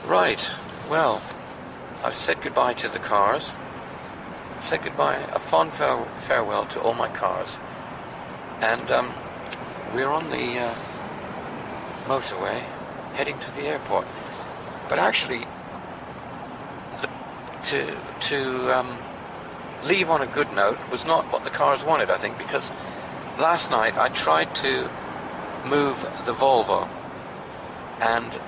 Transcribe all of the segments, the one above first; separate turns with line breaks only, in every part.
Right, well, I've said goodbye to the cars, said goodbye, a fond farewell to all my cars, and we're on the motorway heading to the airport. But actually, to leave on a good note was not what the cars wanted, I think, because last night I tried to move the Volvo and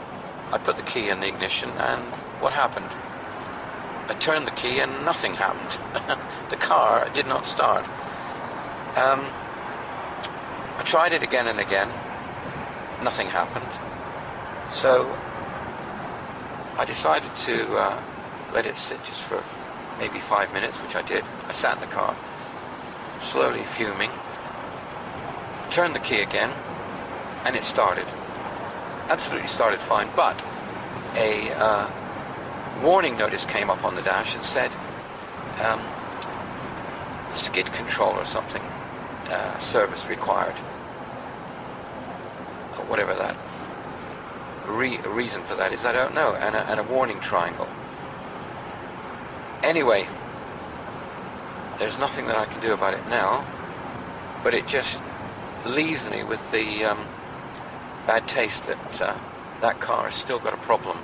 I put the key in the ignition, and what happened? I turned the key and nothing happened. The car did not start. I tried it again and again. Nothing happened. So I decided to let it sit just for maybe 5 minutes, which I did. I sat in the car, slowly fuming, turned the key again, and it started. Absolutely started fine, but a warning notice came up on the dash and said skid control or something, service required, or whatever that reason for that is, I don't know, and a warning triangle. Anyway, there's nothing that I can do about it now, but it just leaves me with the bad taste that that car has still got a problem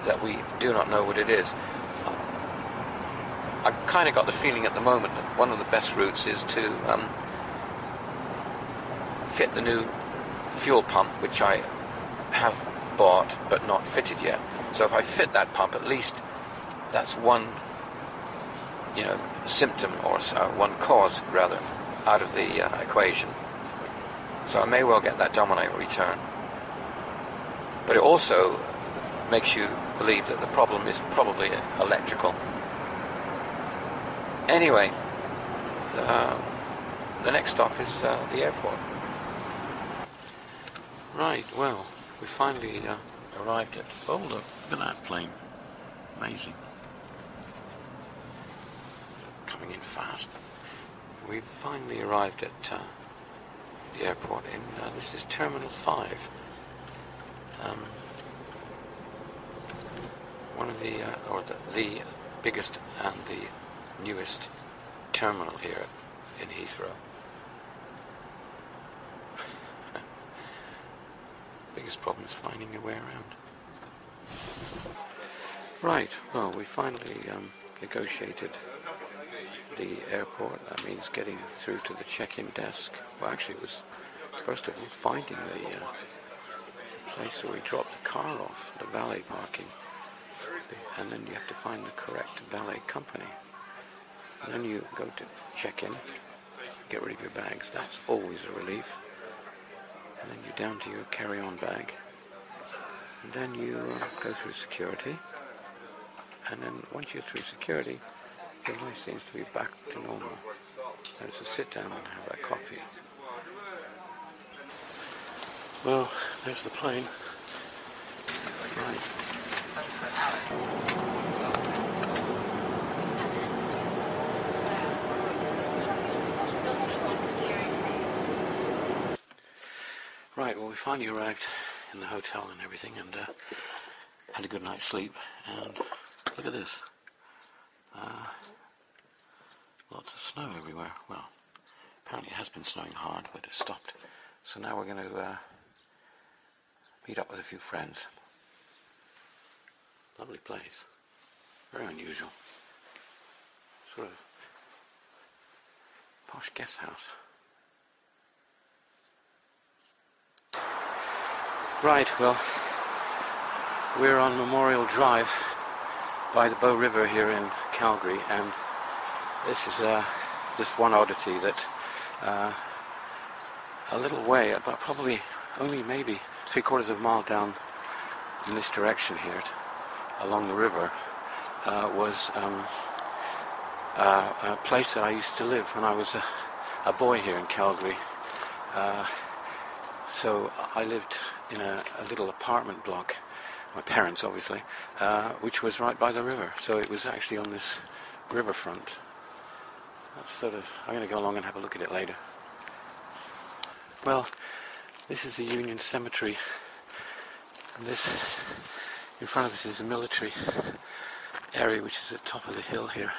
that we do not know what it is. I've kind of got the feeling at the moment that one of the best routes is to fit the new fuel pump, which I have bought but not fitted yet. So if I fit that pump, at least that's one, symptom, or one cause rather, out of the equation. So I may well get that done when I return. But it also makes you believe that the problem is probably electrical. Anyway, the next stop is the airport. Right, well, we finally arrived at... Oh, look at that plane. Amazing. Coming in fast. We've finally arrived at the airport in this is Terminal 5. One of the the biggest and the newest terminal here in Heathrow. Biggest problem is finding your way around. Right, well, we finally negotiated the airport. That means getting through to the check-in desk. Well, actually, it was first of all finding the place where we dropped the car off, the valet parking, and then you have to find the correct valet company. And then you go to check-in, get rid of your bags. That's always a relief. And then you're down to your carry-on bag. And then you go through security. And then once you're through security, your life seems to be back to normal. And it's a sit down and have that coffee. Well, there's the plane. Right. Right, well, we finally arrived in the hotel and everything, and had a good night's sleep. And look at this. Lots of snow everywhere. Well, apparently it has been snowing hard, but it stopped. So now we're going to meet up with a few friends. Lovely place. Very unusual. Sort of posh guest house. Right, well, we're on Memorial Drive by the Bow River here in Calgary, and this is just one oddity that a little way, about probably only maybe 3/4 of a mile down in this direction here, along the river, was a place that I used to live when I was a boy here in Calgary. So I lived in a little apartment block, my parents obviously, which was right by the river. So it was actually on this riverfront. That's sort of, I'm going to go along and have a look at it later. Well, this is the Union Cemetery, and this In front of us is a military area which is at the top of the hill here,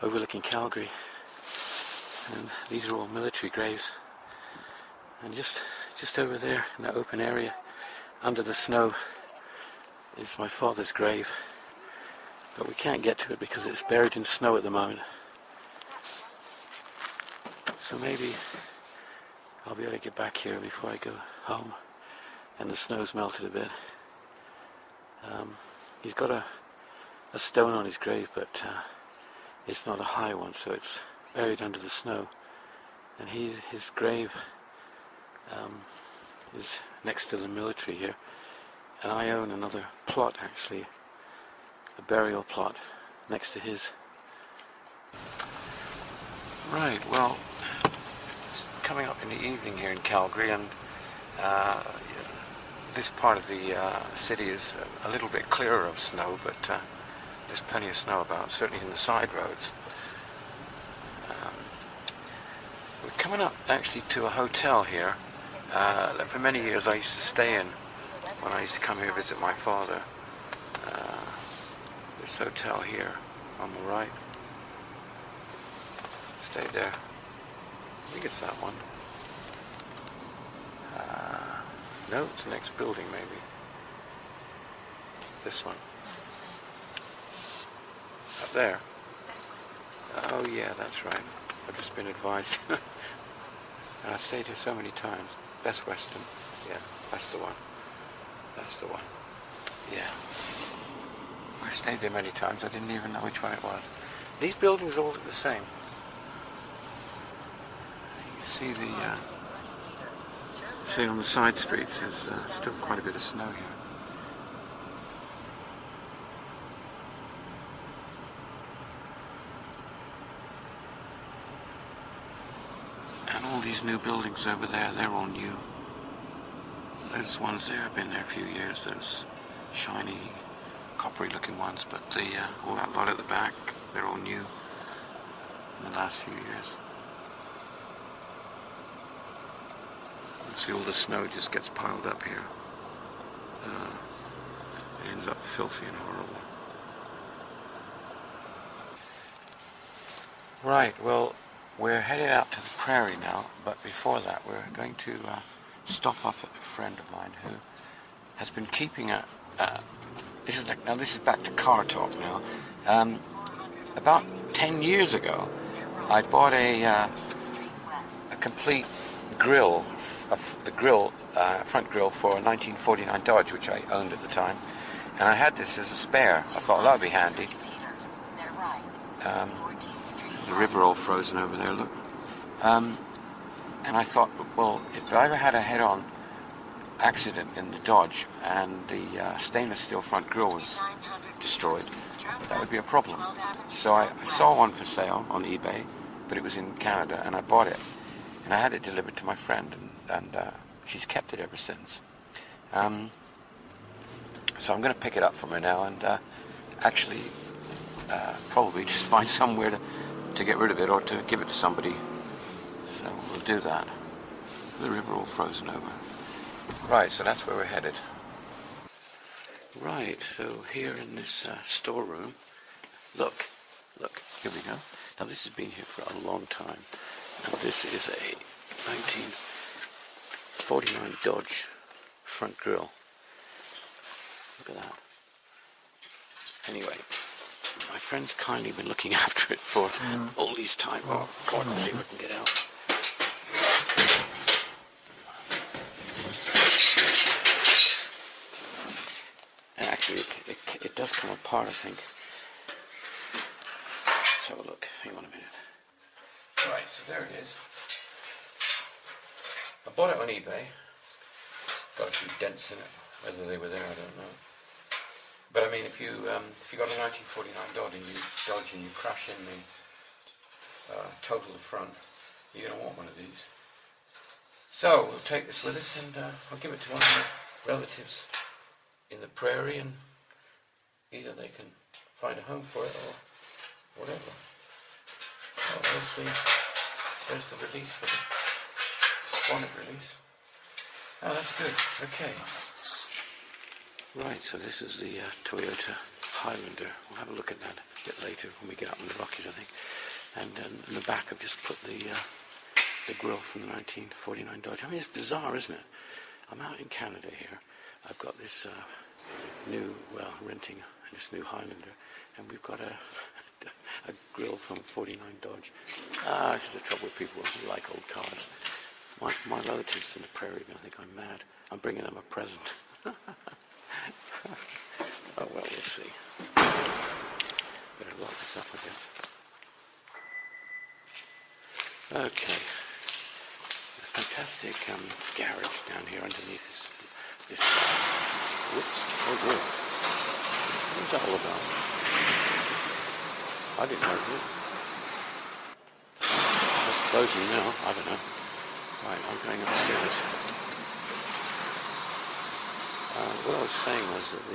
overlooking Calgary. And these are all military graves. And just over there in that open area, under the snow, is my father's grave. But we can't get to it because it's buried in snow at the moment. So maybe I'll be able to get back here before I go home and the snow's melted a bit. He's got a stone on his grave, but it's not a high one, so it's buried under the snow. And his grave is next to the military here. And I own another plot, actually, a burial plot next to his. Right, well, it's coming up in the evening here in Calgary, and this part of the city is a little bit clearer of snow, but there's plenty of snow about, certainly in the side roads. We're coming up actually to a hotel here that for many years I used to stay in when I used to come here visit my father. This hotel here on the right. Stay there. I think it's that one. No, it's the next building maybe. This one. Up there. Oh yeah, that's right. I've just been advised. And I stayed here so many times. Best Western. Yeah, that's the one. That's the one. Yeah. I stayed there many times. I didn't even know which one it was. These buildings all look the same. You can see the see on the side streets there's still quite a bit of snow here. And all these new buildings over there, they're all new. Those ones there have been there a few years, those shiny, coppery looking ones, but the all that lot at the back, they're all new in the last few years. You see all the snow just gets piled up here. It ends up filthy and horrible. Right, well, we're headed out to the prairie now, but before that we're going to stop off at a friend of mine who has been keeping a this is back to car talk now. About 10 years ago I bought a complete grill, the front grill for a 1949 Dodge, which I owned at the time, and I had this as a spare. I thought that would be handy. The river all frozen over there, look. And I thought, well, if I ever had a head-on accident in the Dodge and the stainless steel front grille was destroyed, that would be a problem. So I saw one for sale on eBay, but it was in Canada, and I bought it. And I had it delivered to my friend, and she's kept it ever since. So I'm going to pick it up from her now and actually probably just find somewhere to get rid of it or to give it to somebody. So we'll do that. The river all frozen over. Right, so that's where we're headed. Right, so here in this storeroom, look, here we go. Now this has been here for a long time. Now this is a 1949 Dodge front grille. Look at that. Anyway, my friend's kindly been looking after it for all these time. Oh God, let's see if we can get out. And actually, it does come apart, I think. So look, hang on a minute. Right, so there it is. I bought it on eBay. Got a few dents in it. Whether they were there, I don't know. But I mean, if you got a 1949 Dodge and you crash in the total front, you're going to want one of these. So we'll take this with us, and I'll give it to one of my relatives in the prairie, and either they can find a home for it or whatever. Oh, there's the release for the bonnet release. Oh, that's good. Okay. Right, so this is the Toyota Highlander. We'll have a look at that a bit later when we get up in the Rockies, I think. And in the back I've just put the grille from the 1949 Dodge. I mean, it's bizarre, isn't it? I'm out in Canada here. I've got this renting this new Highlander, and we've got a grille from 49 Dodge. This is the trouble with people who like old cars. My relatives in the prairie are going to think I'm mad. I'm bringing them a present. Oh well, we'll see. Better lock this up, I guess. Okay. A fantastic garage down here underneath this whoops. Oh, good. What's that all about? I didn't know it. It's closing now. I don't know. Right, I'm going upstairs. What I was saying was that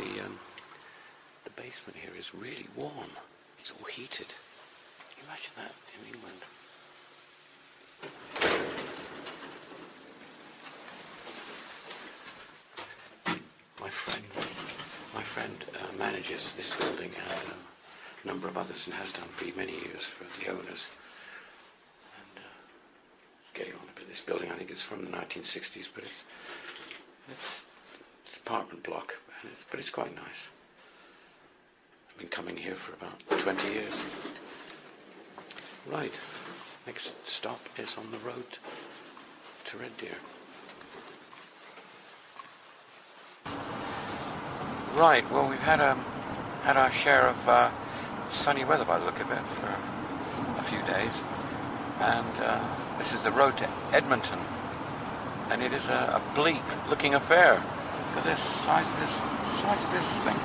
the basement here is really warm. It's all heated. Can you imagine that in England? My friend manages this building and a number of others, and has done for many years for the owners. And it's getting on a bit. This building, I think, is from the 1960s, but it's apartment block, but it's quite nice. I've been coming here for about 20 years. Right, next stop is on the road to Red Deer. Right, well, we've had our share of sunny weather by the look of it for a few days, and this is the road to Edmonton, and it is a bleak looking affair. Look at this size of this thing.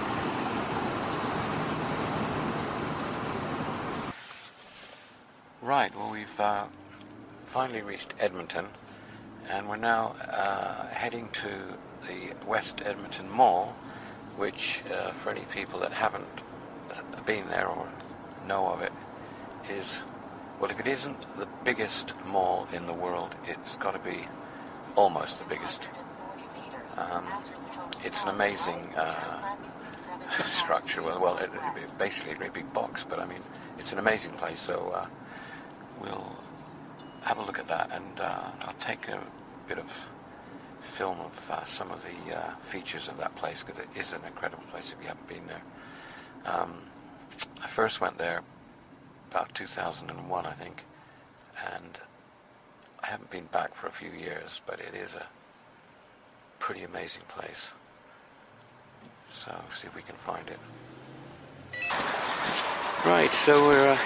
Right, well, we've finally reached Edmonton, and we're now heading to the West Edmonton Mall, which for any people that haven't been there or know of it is, well, if it isn't the biggest mall in the world, it's got to be almost the biggest. It's an amazing structure. Well, it's basically a very big box, but I mean, it's an amazing place. So we'll have a look at that, and I'll take a bit of film of some of the features of that place, because it is an incredible place if you haven't been there. I first went there about 2001, I think, and I haven't been back for a few years, but it is a pretty amazing place. So see if we can find it. Right, so we're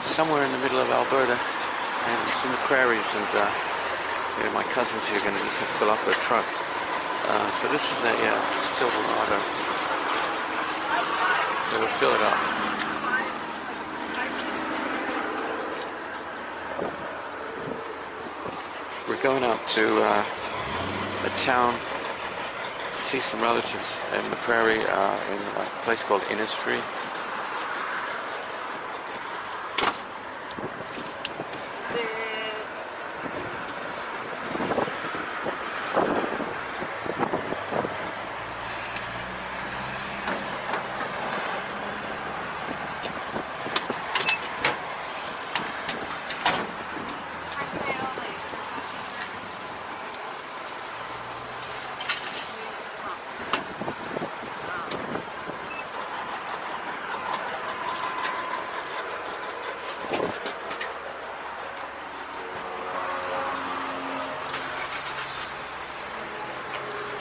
somewhere in the middle of Alberta, and it's in the prairies, and my cousins here are going to just fill up their truck. So this is a Silverado. So we'll fill it up. We're going out to a town to see some relatives in the prairie, in a place called Innisfree.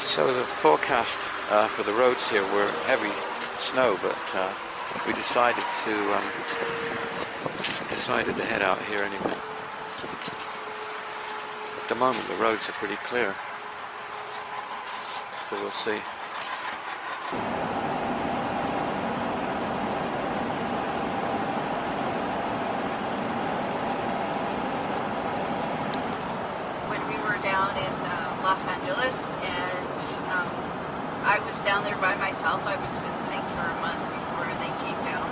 So the forecast for the roads here were heavy snow, but we decided to head out here anyway. At the moment the roads are pretty clear, so we'll see.
When we were down in Los Angeles, and I was down there by myself. I was visiting for a month before they came down.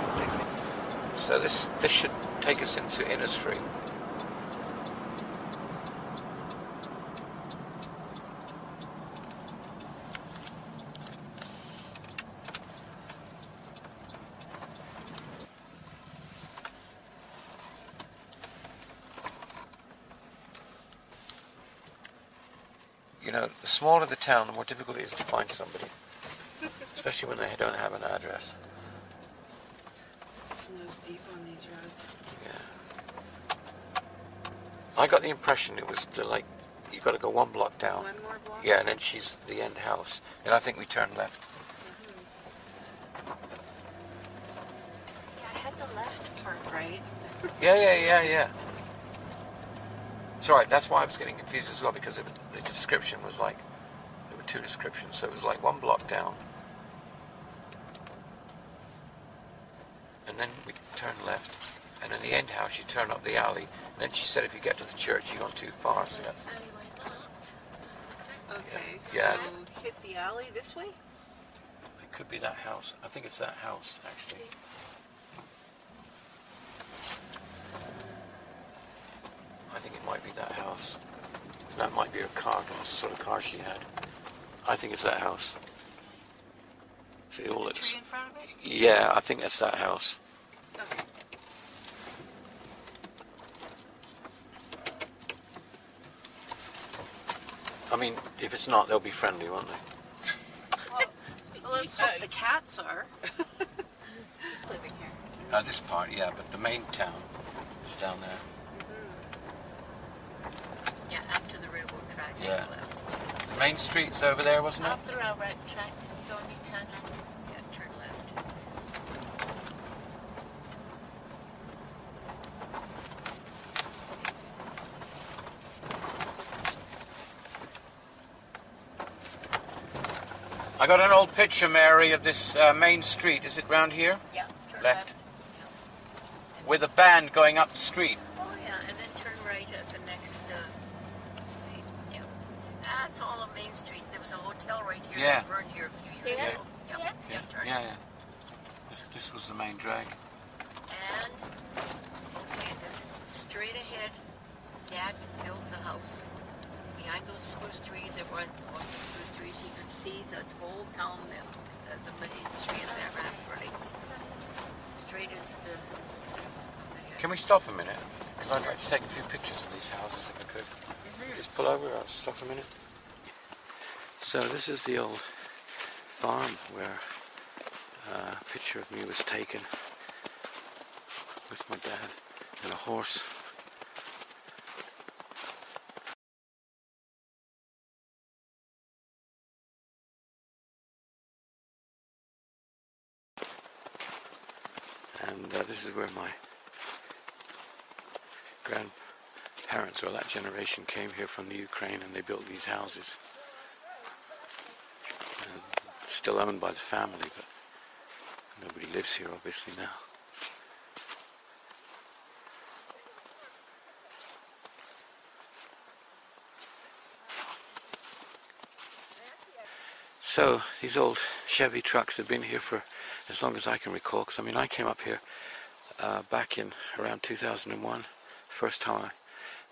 So this should take us into Innisfree. You know, the smaller the town, the more difficult it is to find somebody. Especially when they don't have an address.
It snows deep on these roads.
Yeah. I got the impression it was like, you got to go one block down.
One more block?
Yeah, and then she's the end house. And I think we turned left.
Yeah, I had the left part right.
Yeah. It's right, that's why I was getting confused as well, because the description was like, there were two descriptions, so it was like one block down. And then we turned left, and in the end house you turn up the alley, and then she said if you get to the church you've gone too far. So yes.
Okay, so
Yeah.
hit the alley this way?
It could be that house. I think it's that house, actually. I think it might be that house. That might be her car, the sort of car she had. I think it's that house. See, all
The
it's,
tree in front of it?
yeah, I think that's that house.
Okay.
I mean, if it's not, they'll be friendly, won't they?
Well, let's hope the cats are. Living here.
This part, yeah, but the main town is down there.
Yeah, after the railroad track.
Yeah.
Left.
The main street's over there, wasn't it?
Off the railroad track, don't you turn left? Yeah, turn left.
I got an old picture, Mary, of this main street. Is it round here?
Yeah, turn
Left.
left. Yeah.
With a band going up the street.
Oh yeah, and then turn right at the next. Yeah, that's all on Main Street. There was a hotel right here
Yeah.
that burned here a few years
Yeah.
ago. Yep. Yeah, turn.
Yeah. This was the main drag.
And okay, this straight ahead. Dad built the house. Behind those spruce trees, there were most of the spruce trees. You could see the whole town, the main street there, really straight into the.
Can we stop a minute? Because I'd like to take a few pictures of these houses if I could. Just pull over, I'll stop a minute. So this is the old farm where a picture of me was taken with my dad and a horse. And this is where my grandparents, or that generation, came here from the Ukraine, and they built these houses. And still owned by the family, but nobody lives here obviously now. So these old Chevy trucks have been here for as long as I can recall, because I mean I came up here back in around 2001, first time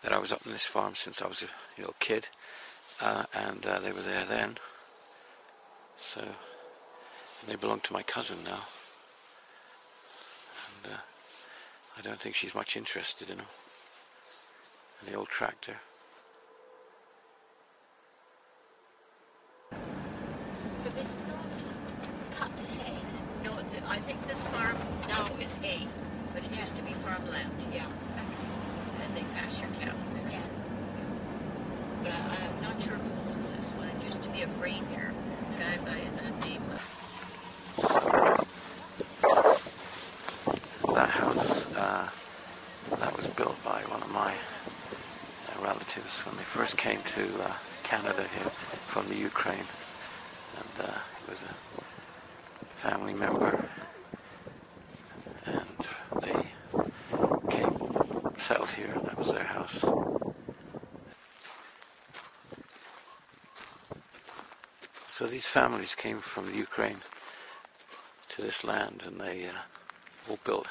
that I was up on this farm since I was a little kid, and they were there then. So they belong to my cousin now, and I don't think she's much interested in them. And the old tractor.
So this is all just cut to hay? No, I think this farm now is hay, but it used to be farmland, yeah. Okay. And they pasture cattle there. Yeah. But I'm not sure who owns this one. It used to be a granger, a guy by the name of...
That house, that was built by one of my relatives when they first came to Canada here from the Ukraine. And it was a family member, and they settled here, and that was their house. So these families came from the Ukraine to this land, and they all built.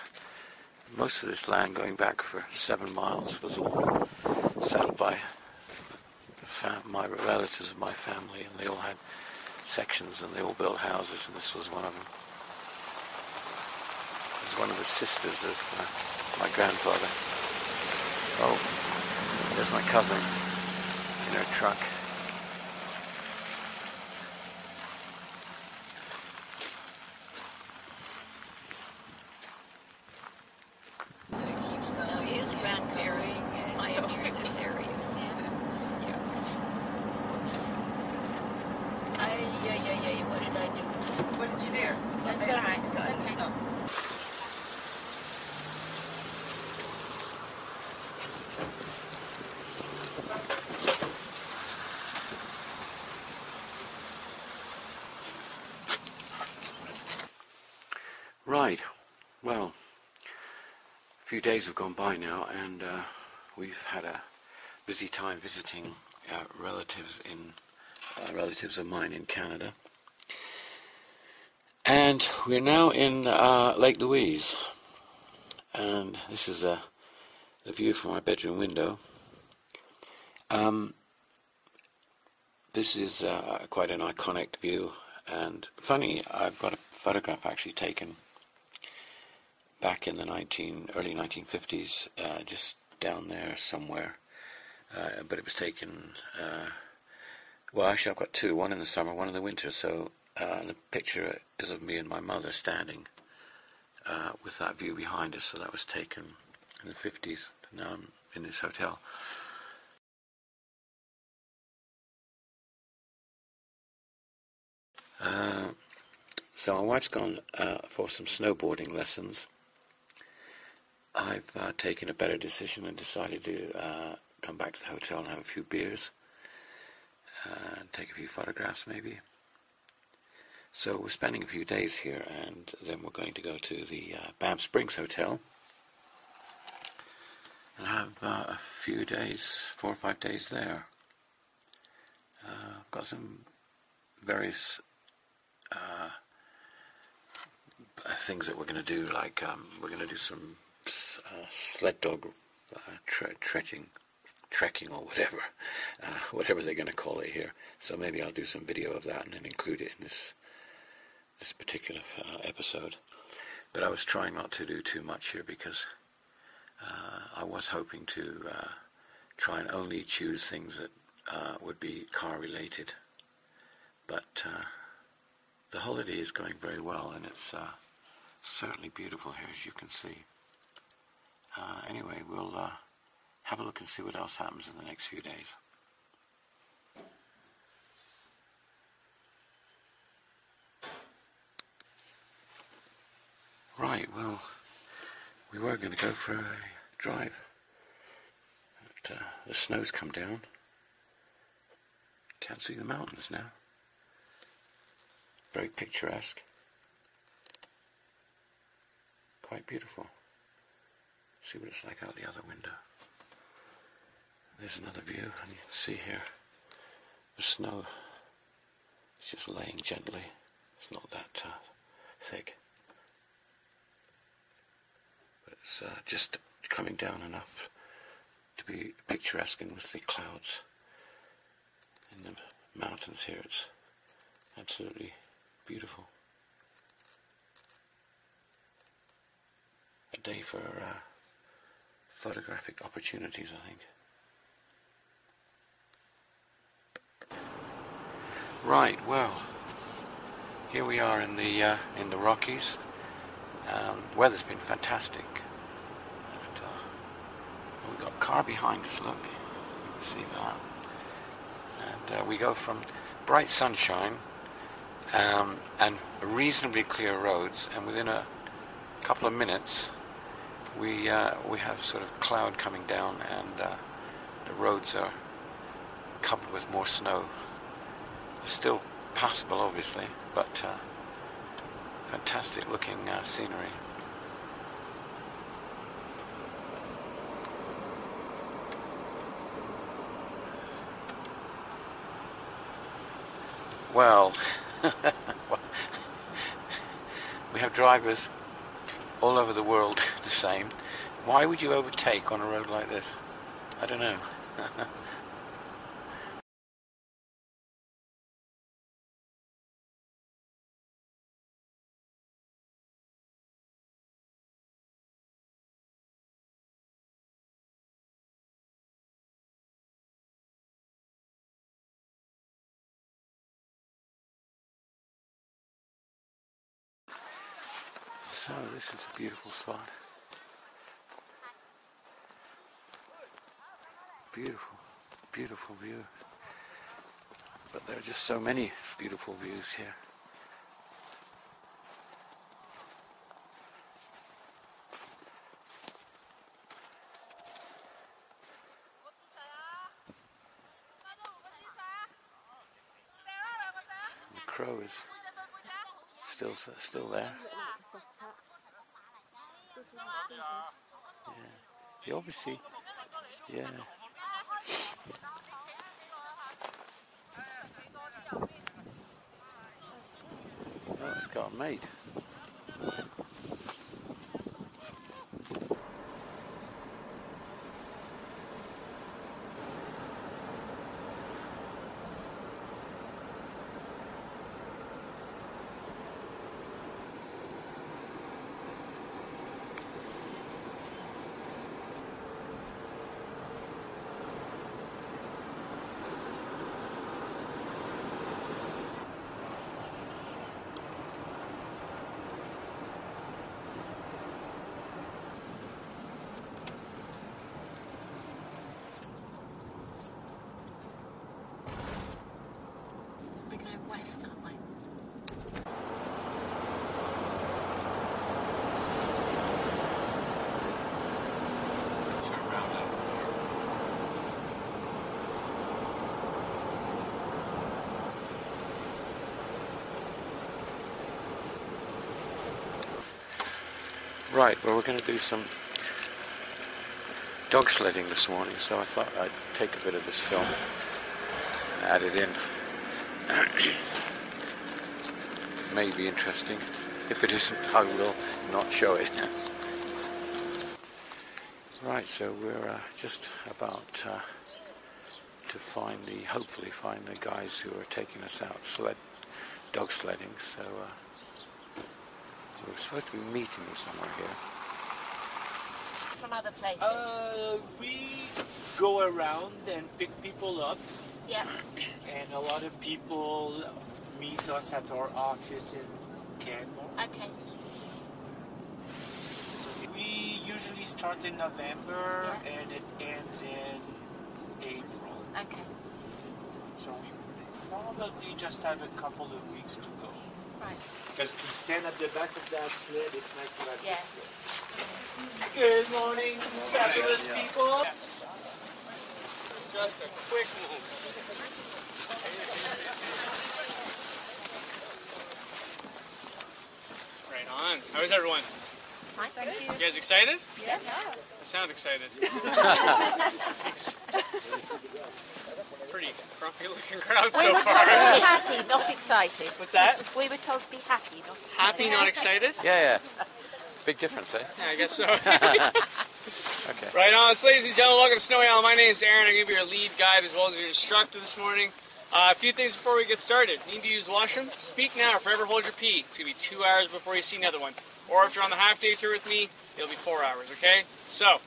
Most of this land, going back for 7 miles, was all settled by my relatives of my family, and they all had sections, and they all built houses, and this was one of them. It was one of the sisters of my grandfather. Oh, there's my cousin in her truck. Right, well, a few days have gone by now, and we've had a busy time visiting relatives of mine in Canada, and we're now in Lake Louise, and this is the view from my bedroom window. This is quite an iconic view, and funny, I've got a photograph actually taken back in the early 1950s, just down there somewhere, but it was taken, well, actually I've got two, one in the summer, one in the winter, so the picture is of me and my mother standing with that view behind us, so that was taken in the 50s. Now I'm in this hotel. So my wife's gone for some snowboarding lessons. I've taken a better decision and decided to come back to the hotel and have a few beers and take a few photographs maybe. So we're spending a few days here, and then we're going to go to the Banff Springs Hotel and have a few days, 4 or 5 days there. I've got some various things that we're going to do, like we're going to do some sled dog trekking or whatever they're going to call it here. So maybe I'll do some video of that and then include it in this particular episode. But I was trying not to do too much here because I was hoping to try and only choose things that would be car related. But the holiday is going very well, and it's certainly beautiful here, as you can see. Anyway, we'll have a look and see what else happens in the next few days. Right, well, we were going to go for a drive, but the snow's come down. Can't see the mountains now. Very picturesque. Quite beautiful. See what it's like out the other window. There's another view, and you can see here the snow is just laying gently. It's not that thick, but it's just coming down enough to be picturesque, and with the clouds in the mountains here, it's absolutely beautiful. A day for photographic opportunities, I think. Right, well, here we are in the Rockies. Weather's been fantastic. And, we've got a car behind us, look, you can see that. And we go from bright sunshine and reasonably clear roads, and within a couple of minutes we have sort of cloud coming down, and the roads are covered with more snow. It's still passable, obviously, but fantastic looking scenery. Well, we have drivers all over the world the same. Why would you overtake on a road like this? I don't know. So this is a beautiful spot. Beautiful, beautiful view. But there are just so many beautiful views here. crow is still there. Yeah, you obviously, yeah. Oh, it's got a mate.
We're going west, aren't we?
Turn around up.
Right, well, we're going to do some dog sledding this morning, so I thought I'd take a bit of this film and add it in. May be interesting. If it isn't, I will not show it. Right, so we're just about to hopefully find the guys who are taking us out dog sledding. So we're supposed to be meeting them somewhere here.
From other places.
We go around and pick people up,
Yeah.
and a lot of people meet us at our office in Canmore.
Okay.
So we usually start in November,
Yeah.
and it ends in April.
Okay.
So we probably just have a couple of weeks to go.
Right.
Because to stand at the back of that sled, it's nice to have
Yeah.
Good morning, fabulous people.
Just a quick moment. Right on. How is everyone?
Hi, thank you.
You guys excited?
Yeah.
I sound excited. Nice. Pretty grumpy looking crowd
We
so
were told to
far.
be happy, not excited.
What's that?
We were told to be happy, not excited.
Happy, not excited?
Yeah. Big difference, eh?
Yeah, I guess so.
Okay.
Right on. So, ladies and gentlemen, welcome to Snowy Island. My name's Aaron. I'm going to be your lead guide as well as your instructor this morning. A few things before we get started. Need to use the washroom? Speak now or forever hold your pee. It's going to be 2 hours before you see another one. Or if you're on the half-day tour with me, it'll be 4 hours, okay? So,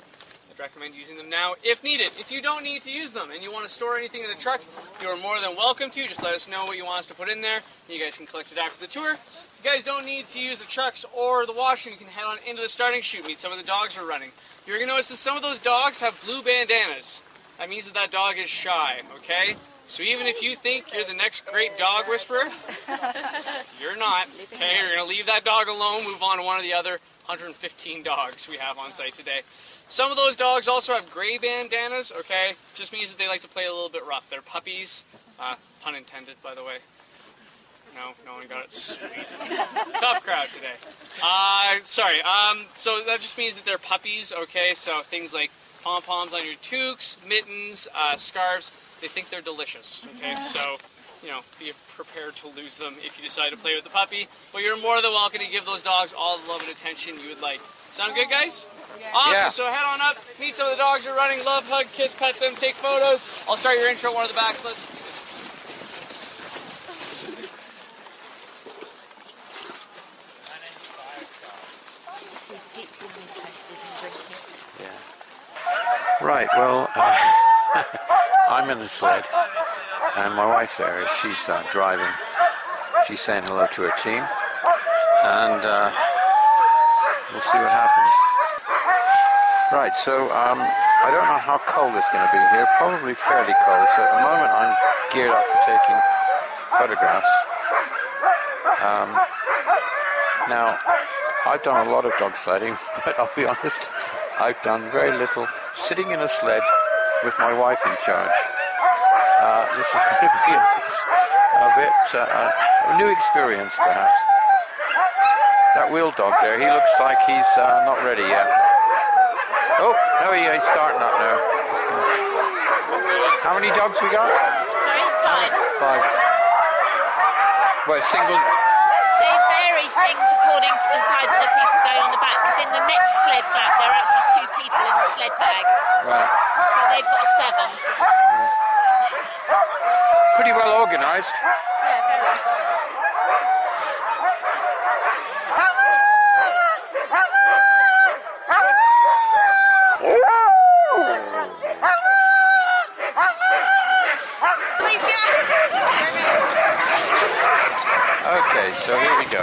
I'd recommend using them now if needed. If you don't need to use them and you want to store anything in the truck, you are more than welcome to. Just let us know what you want us to put in there, and you guys can collect it after the tour. If you guys don't need to use the trucks or the washroom, you can head on into the starting chute, meet some of the dogs we're running. You're going to notice that some of those dogs have blue bandanas. That means that that dog is shy, okay? So even if you think you're the next great dog whisperer, you're not, okay? You're going to leave that dog alone, move on to one of the other 115 dogs we have on site today. Some of those dogs also have gray bandanas, okay? Just means that they like to play a little bit rough. They're puppies, pun intended, by the way. No one got it. Sweet. Tough crowd today. So that just means that they're puppies, okay? So things like pom-poms on your toques, mittens, scarves, they think they're delicious, okay? So, be prepared to lose them if you decide to play with the puppy. But you're more than welcome to give those dogs all the love and attention you would like. Sound good, guys? Awesome.
Yeah.
So head on up, meet some of the dogs you're running, love, hug, kiss, pet them, take photos. I'll start your intro at one of the back sleds.
So deeply interested in drinking.
Yeah. Right, well, I'm in the sled, and my wife's there. She's driving. She's saying hello to her team, and we'll see what happens. Right, so I don't know how cold it's going to be here. Probably fairly cold. So at the moment, I'm geared up for taking photographs. Now, I've done a lot of dog sledding, but I'll be honest, I've done very little sitting in a sled with my wife in charge. This is going to be a bit a new experience, perhaps. That wheel dog there, he looks like he's not ready yet. Oh, no, he's starting up now. How many dogs we got?
Sorry, 5.
5. Well, single.
They vary things according to the size of the people going on the back, because in the next sled bag there are actually 2 people in the sled bag.
Right.
So they've got 7.
Pretty well organised.
Yeah, very.
Okay, so here we go.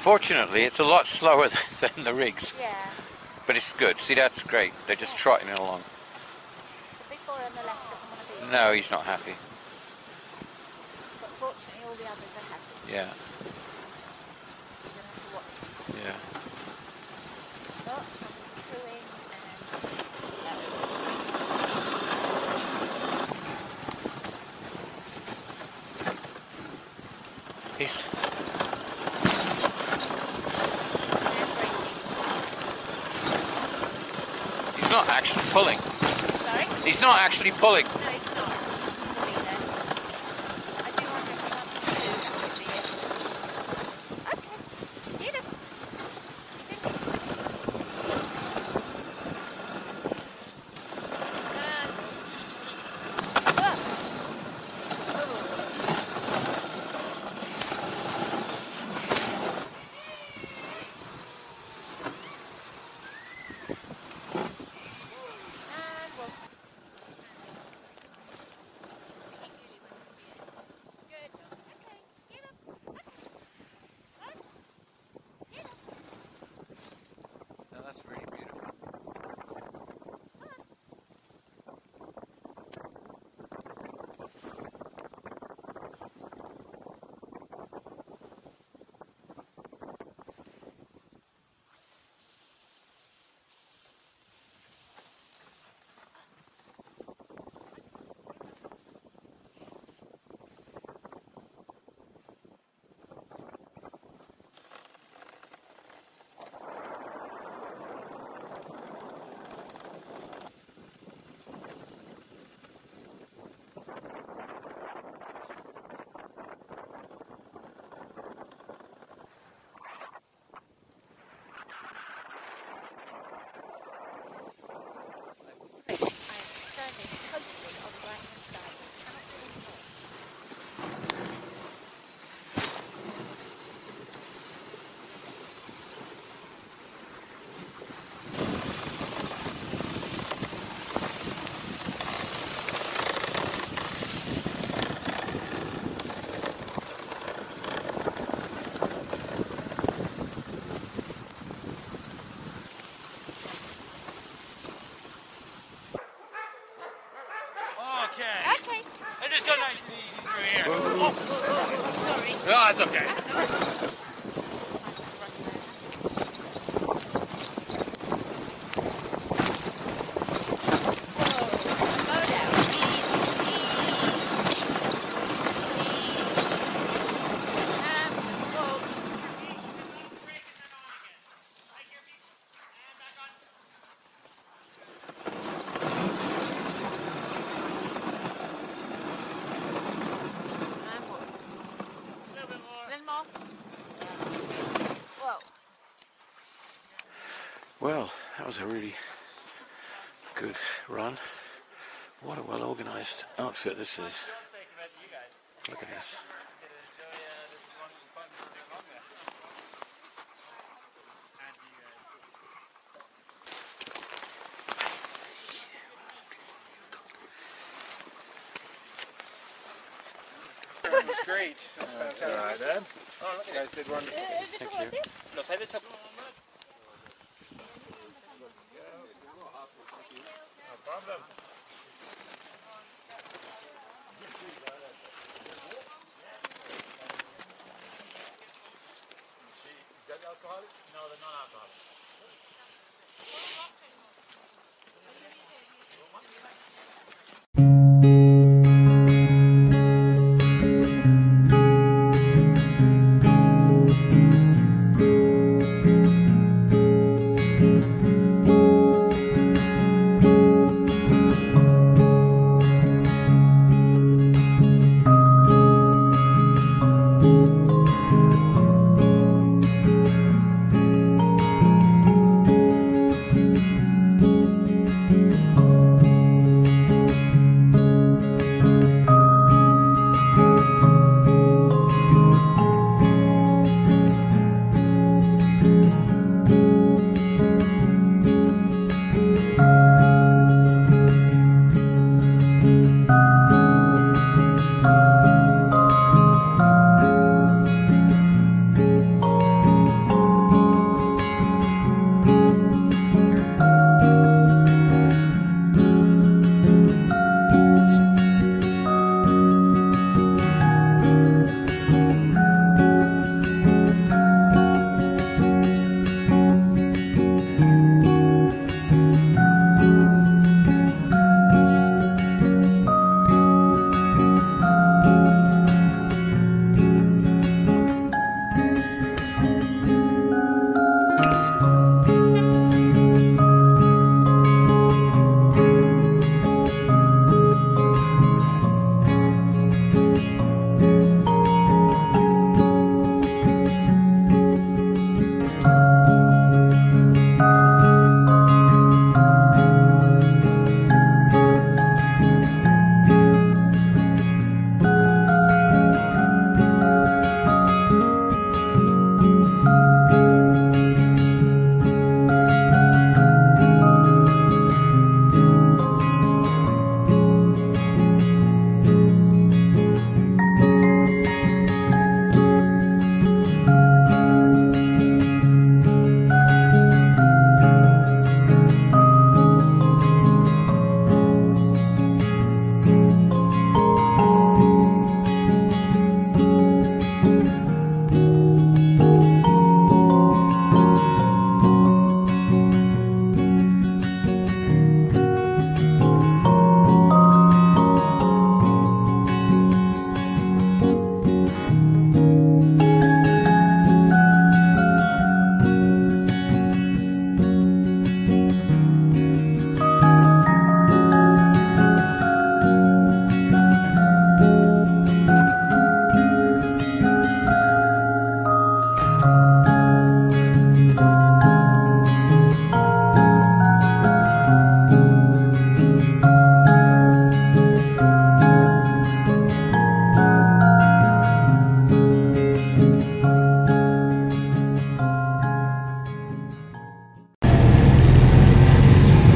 Fortunately, it's a lot slower than the rigs.
Yeah.
But it's good. See, that's great. They're just trotting it along.
The big boy on the left doesn't want to be.
No, he's not happy.
But fortunately, all the others are happy.
Yeah.
You're going to have to watch them.
Yeah.
Lots of cooing and
He's. He's not actually pulling.
Sorry?
He's not actually pulling.
No, it's not. It'll be there. I do wonder if he wants to see it. Okay. Get him.
No, that's really beautiful.
Okay. I just go nice and easy through here.
Sorry.
No, it's okay.
Well, that was a really good run. What a well-organised outfit this is. Look at this.
It's great. That's fantastic.
Right then.
Oh, look, you guys did one.
Thank you.
Los hay de chap- No problem. No, they're not alcoholic.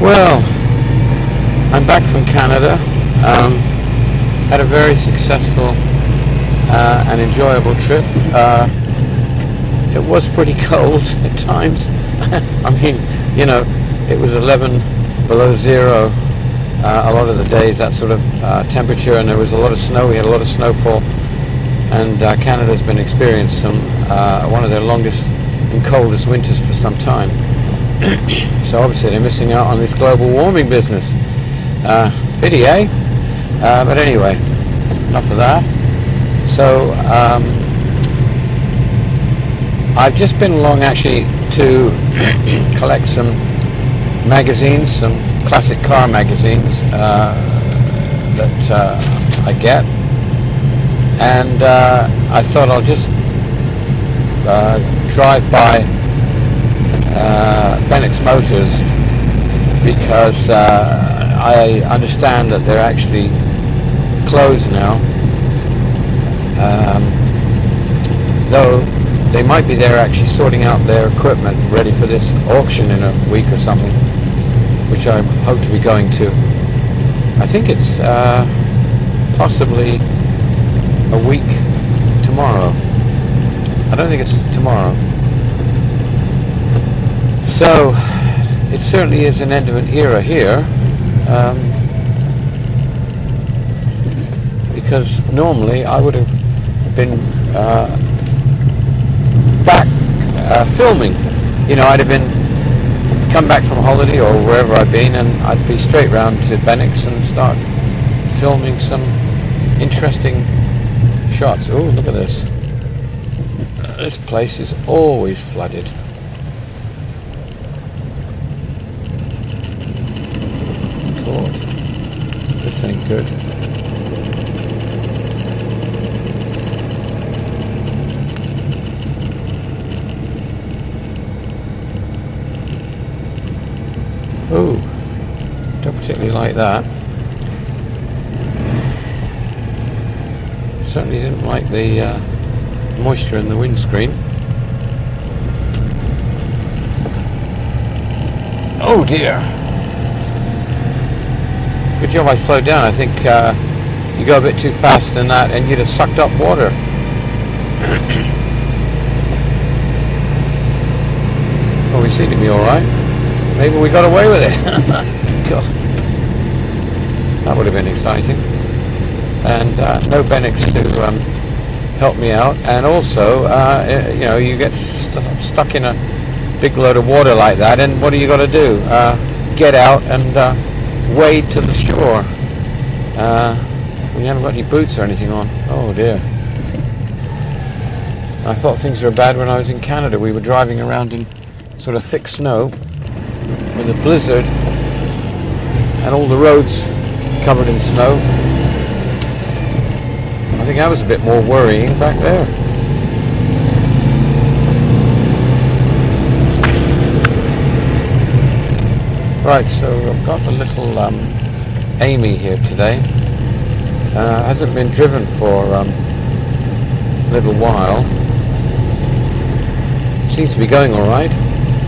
Well, I'm back from Canada. Had a very successful and enjoyable trip. It was pretty cold at times. I mean, you know, it was 11 below zero a lot of the days, that sort of temperature, and there was a lot of snow. We had a lot of snowfall, and Canada's been experiencing some one of their longest and coldest winters for some time. So obviously they're missing out on this global warming business. Pity, eh? But anyway, enough of that. So I've just been along actually to collect some magazines, some classic car magazines that I get, and I thought I'll just drive by Bennicks Motors, because I understand that they're actually closed now, though they might be there actually sorting out their equipment ready for this auction in a week or something, which I hope to be going to. I think it's possibly a week tomorrow. I don't think it's tomorrow. So it certainly is an end of an era here, because normally I would have been back filming. You know, I'd have been come back from holiday or wherever I'd been, and I'd be straight round to Bennicks and start filming some interesting shots. Oh, look at this. This place is always flooded. God, this ain't good. Oh, don't particularly like that. Certainly didn't like the moisture in the windscreen. Oh dear. Good job I slowed down. I think you go a bit too fast in that and you'd have sucked up water. Oh, we seem to be alright. Maybe we got away with it. God. That would have been exciting. And no Bennicks to help me out. And also, you know, you get stuck in a big load of water like that, and what do you got to do? Get out and wade to the shore. We haven't got any boots or anything on. Oh dear. I thought things were bad when I was in Canada. We were driving around in sort of thick snow with a blizzard and all the roads covered in snow. I think that was a bit more worrying back there. Right, so I've got a little Amy here today. Hasn't been driven for a little while. Seems to be going all right.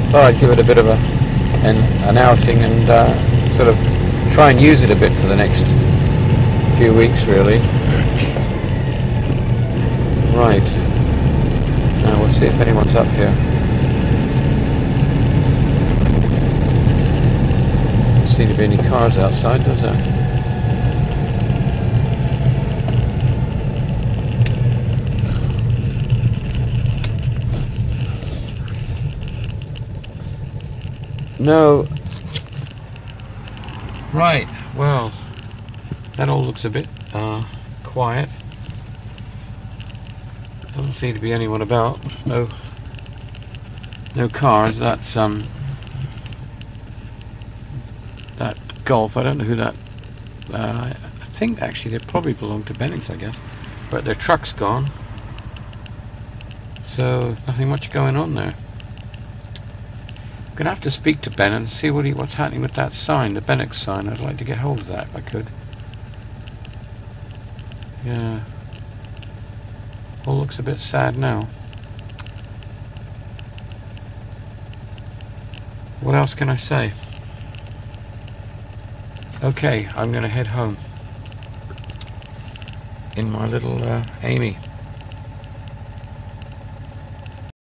Thought I'd give it a bit of an outing and sort of try and use it a bit for the next few weeks, really. Right. Now we'll see if anyone's up here. Doesn't seem to be any cars outside, does there? No. Right, well, that all looks a bit quiet. Doesn't seem to be anyone about. No cars. That's that Golf. I don't know who that. I think actually they probably belong to Bennicks, I guess, but their truck's gone. So nothing much going on there. I'm gonna have to speak to Ben and see what's happening with that sign, the Bennicks sign. I'd like to get hold of that if I could. Yeah. All looks a bit sad now. What else can I say? Okay, I'm gonna head home in my little Amy.